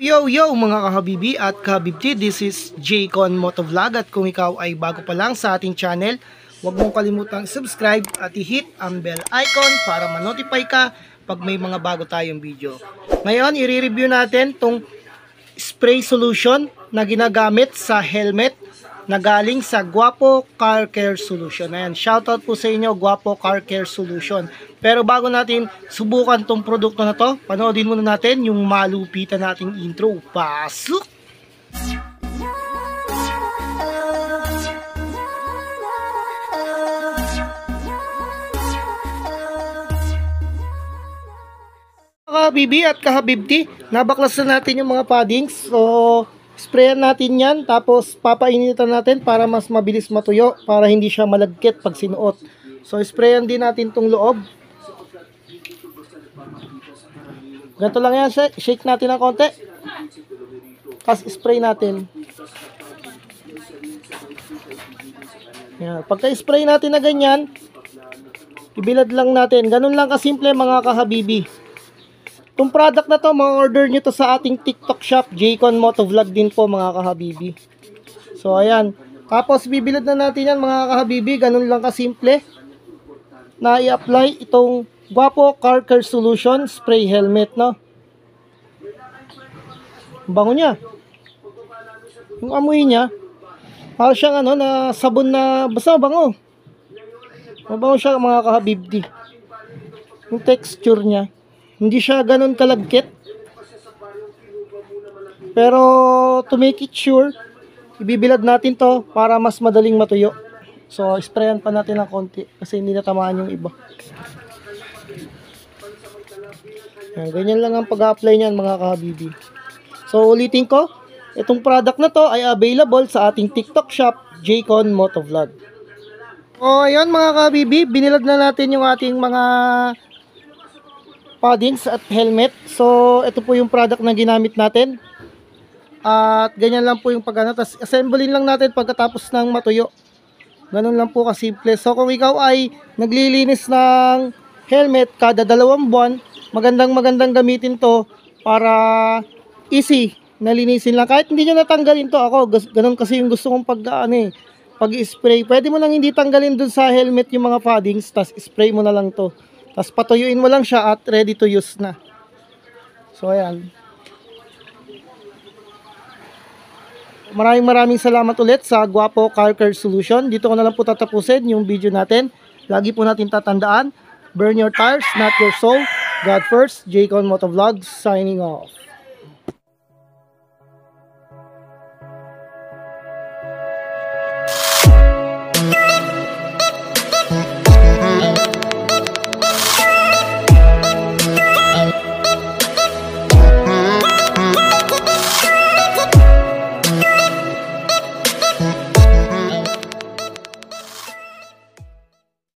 Yo yo mga kahabibi at kahabibti, this is Jaycon Motovlog at kung ikaw ay bago pa lang sa ating channel, huwag mong kalimutang subscribe at i-hit ang bell icon para ma-notify ka pag may mga bago tayong video. Ngayon, i-review natin tong spray solution na ginagamit sa helmet na galing sa Guapo Car Care Solution. Ayan, shoutout po sa inyo, Guapo Car Care Solution. Pero bago natin subukan tong produkto na to, panoodin muna natin yung malupitan nating intro. Pasok! Kahabibi at kahabibti, nabaklas na natin yung mga paddings. So, sprayan natin yan, tapos papainitan natin para mas mabilis matuyo, para hindi siya malagkit pag sinuot. So, sprayan din natin tong loob. Ganito lang yan, shake natin ng konti. Tapos spray natin. Yan. Pagka-spray natin na ganyan, ibilad lang natin. Ganun lang kasimple mga kahabibi. Itong product na to, ma-order nyo to sa ating TikTok shop, Jaycon Motovlog din po mga kahabibi. So ayan, tapos bibilad na natin yan mga kahabibi, ganun lang kasimple na i-apply itong Guapo Car Care Solution Spray Helmet, no? Bango niya. Yung amoy niya, parang siyang ano, na sabon na, basta bango. Mabango siya mga kahabibdi. Yung texture niya, hindi siya ganun kalagkit. Pero to make it sure, ibibilad natin to para mas madaling matuyo. So sprayan pa natin ng konti kasi hindi natamaan yung iba. Yan, ganyan lang ang pag-apply niyan mga kahabibi. So ulitin ko, itong product na to ay available sa ating TikTok shop, Jaycon Motovlog. O ayun mga kahabibi, binilad na natin yung ating mga paddings at helmet. So ito po yung product na ginamit natin. At ganyan lang po yung pagano. Tapos assemblein lang natin pagkatapos ng matuyo. Ganun lang po kasimple. So kung ikaw ay naglilinis ng helmet kada 2 buwan, magandang gamitin to para easy nalinisin lang. Kahit hindi nyo natanggalin to, ako ganun kasi yung gusto kong pag-spray. Pwede mo lang hindi tanggalin dun sa helmet yung mga paddings, tapos spray mo na lang to. Tapos patuyuin mo lang siya at ready to use na. So ayan. Maraming salamat ulit sa Guapo Car Care Solution. Dito ko na lang po tatapusin yung video natin. Lagi po natin tatandaan, burn your tires, not your soul. God first. Jaycon Motovlog signing off.